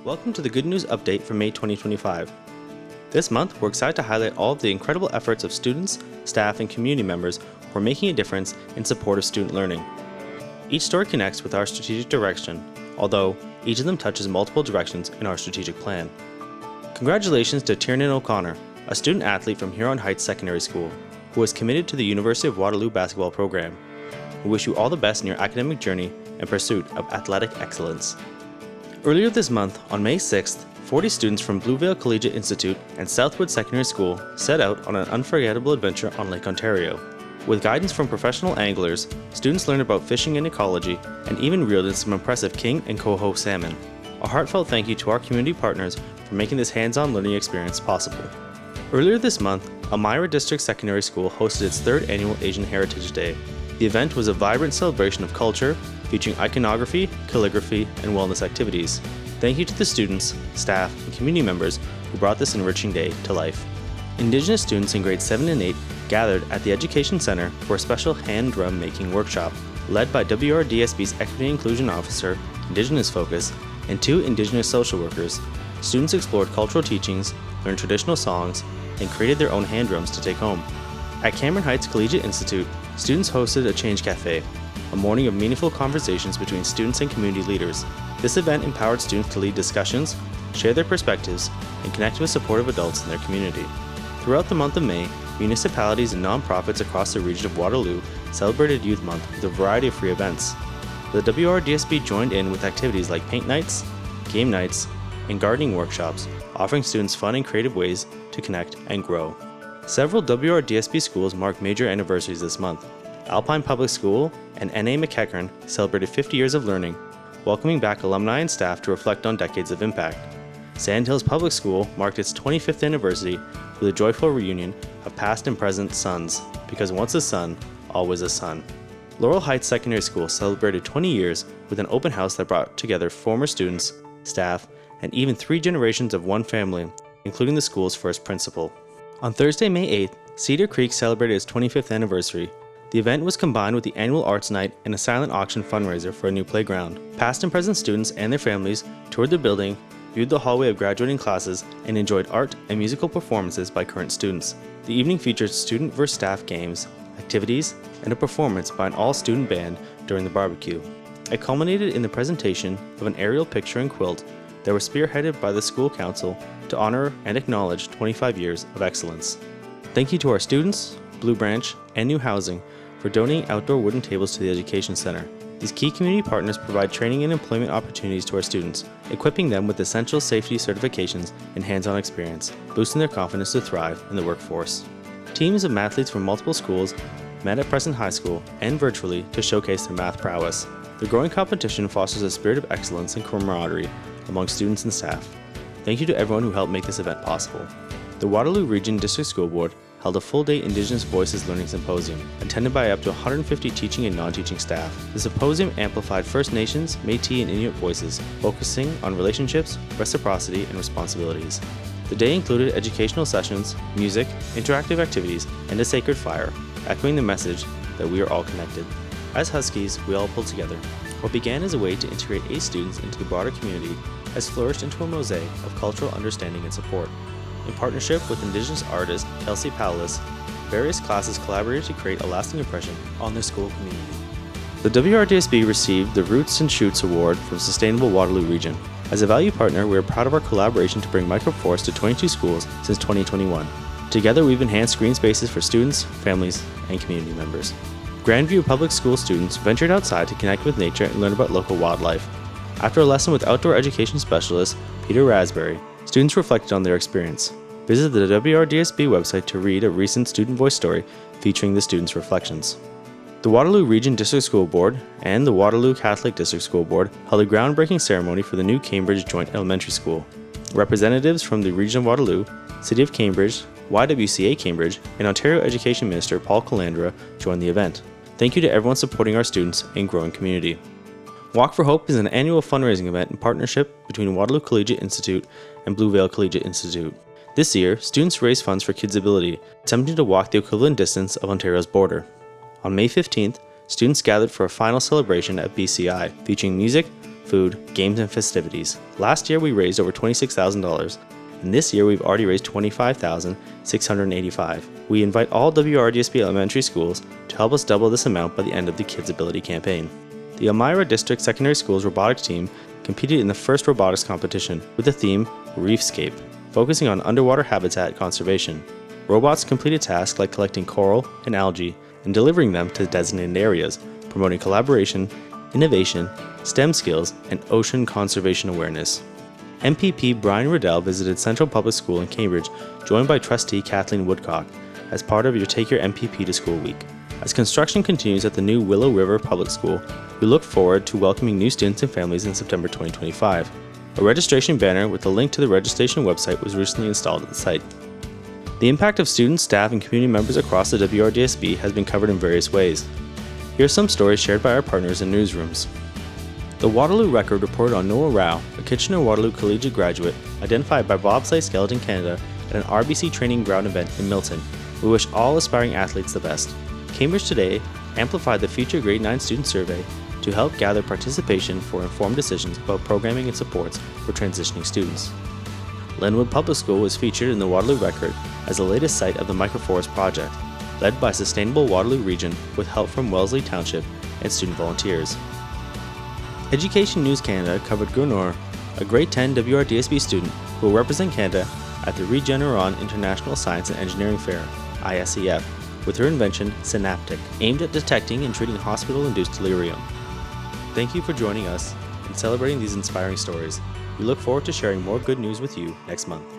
Welcome to the Good News Update for May 2025. This month, we're excited to highlight all of the incredible efforts of students, staff, and community members who are making a difference in support of student learning. Each story connects with our strategic direction, although each of them touches multiple directions in our strategic plan. Congratulations to Tiernan O'Connor, a student athlete from Huron Heights Secondary School, who is committed to the University of Waterloo basketball program. We wish you all the best in your academic journey and pursuit of athletic excellence. Earlier this month, on May 6th, 40 students from Bluevale Collegiate Institute and Southwood Secondary School set out on an unforgettable adventure on Lake Ontario. With guidance from professional anglers, students learned about fishing and ecology and even reeled in some impressive king and coho salmon. A heartfelt thank you to our community partners for making this hands-on learning experience possible. Earlier this month, Elmira District Secondary School hosted its third annual Asian Heritage Day. The event was a vibrant celebration of culture, featuring iconography, calligraphy, and wellness activities. Thank you to the students, staff, and community members who brought this enriching day to life. Indigenous students in grades 7 and 8 gathered at the Education Center for a special hand drum making workshop, led by WRDSB's Equity and Inclusion Officer, Indigenous Focus, and 2 Indigenous social workers. Students explored cultural teachings, learned traditional songs, and created their own hand drums to take home. At Cameron Heights Collegiate Institute, students hosted a Change Cafe, a morning of meaningful conversations between students and community leaders. This event empowered students to lead discussions, share their perspectives, and connect with supportive adults in their community. Throughout the month of May, municipalities and nonprofits across the region of Waterloo celebrated Youth Month with a variety of free events. The WRDSB joined in with activities like paint nights, game nights, and gardening workshops, offering students fun and creative ways to connect and grow. Several WRDSB schools marked major anniversaries this month. Alpine Public School and N.A. McEachern celebrated 50 years of learning, welcoming back alumni and staff to reflect on decades of impact. Sandhills Public School marked its 25th anniversary with a joyful reunion of past and present sons, because once a son, always a son. Laurel Heights Secondary School celebrated 20 years with an open house that brought together former students, staff, and even 3 generations of one family, including the school's first principal. On Thursday, May 8th, Cedar Creek celebrated its 25th anniversary. The event was combined with the annual Arts Night and a silent auction fundraiser for a new playground. Past and present students and their families toured the building, viewed the hallway of graduating classes, and enjoyed art and musical performances by current students. The evening featured student versus staff games, activities, and a performance by an all-student band during the barbecue. It culminated in the presentation of an aerial picture and quilt that were spearheaded by the school council to honor and acknowledge 25 years of excellence. Thank you to our students, Blue Branch, and New Housing for donating outdoor wooden tables to the Education Center. These key community partners provide training and employment opportunities to our students, equipping them with essential safety certifications and hands-on experience, boosting their confidence to thrive in the workforce. Teams of mathletes from multiple schools met at Preston High School and virtually to showcase their math prowess. The growing competition fosters a spirit of excellence and camaraderie among students and staff. Thank you to everyone who helped make this event possible. The Waterloo Region District School Board held a full-day Indigenous Voices Learning Symposium, attended by up to 150 teaching and non-teaching staff. The symposium amplified First Nations, Métis, and Inuit voices, focusing on relationships, reciprocity, and responsibilities. The day included educational sessions, music, interactive activities, and a sacred fire, echoing the message that we are all connected. As Huskies, we all pull together. What began as a way to integrate ACE students into the broader community has flourished into a mosaic of cultural understanding and support. In partnership with Indigenous artist Kelsey Paulus, various classes collaborated to create a lasting impression on their school community. The WRDSB received the Roots and Shoots Award from Sustainable Waterloo Region. As a value partner, we are proud of our collaboration to bring Microforce to 22 schools since 2021. Together, we've enhanced green spaces for students, families, and community members. Grandview Public School students ventured outside to connect with nature and learn about local wildlife. After a lesson with outdoor education specialist Peter Raspberry, students reflected on their experience. Visit the WRDSB website to read a recent student voice story featuring the students' reflections. The Waterloo Region District School Board and the Waterloo Catholic District School Board held a groundbreaking ceremony for the new Cambridge Joint Elementary School. Representatives from the Region of Waterloo, City of Cambridge, YWCA Cambridge, and Ontario Education Minister Paul Calandra joined the event. Thank you to everyone supporting our students and growing community. Walk for Hope is an annual fundraising event in partnership between Waterloo Collegiate Institute and Bluevale Collegiate Institute. This year, students raised funds for Kids Ability, attempting to walk the equivalent distance of Ontario's border. On May 15th, students gathered for a final celebration at BCI, featuring music, food, games, and festivities. Last year we raised over $26,000, and this year we've already raised $25,685. We invite all WRDSB elementary schools to help us double this amount by the end of the Kids Ability campaign. The Elmira District Secondary School's robotics team competed in the first robotics competition with the theme Reefscape, focusing on underwater habitat conservation. Robots completed tasks like collecting coral and algae and delivering them to designated areas, promoting collaboration, innovation, STEM skills, and ocean conservation awareness. MPP Brian Riddell visited Central Public School in Cambridge, joined by trustee Kathleen Woodcock, as part of your Take Your MPP to School week. As construction continues at the new Willow River Public School, we look forward to welcoming new students and families in September 2025. A registration banner with a link to the registration website was recently installed at the site. The impact of students, staff, and community members across the WRDSB has been covered in various ways. Here are some stories shared by our partners in newsrooms. The Waterloo Record reported on Noah Rao, a Kitchener-Waterloo Collegiate graduate identified by Bobsleigh Skeleton Canada at an RBC training ground event in Milton. We wish all aspiring athletes the best. Cambridge Today amplified the Future Grade 9 Student Survey to help gather participation for informed decisions about programming and supports for transitioning students. Linwood Public School was featured in the Waterloo Record as the latest site of the Microforest project, led by Sustainable Waterloo Region with help from Wellesley Township and student volunteers. Education News Canada covered Gurnor, a Grade 10 WRDSB student who will represent Canada at the Regeneron International Science and Engineering Fair, ISEF, with her invention Synaptic, aimed at detecting and treating hospital-induced delirium. Thank you for joining us and celebrating these inspiring stories. We look forward to sharing more good news with you next month.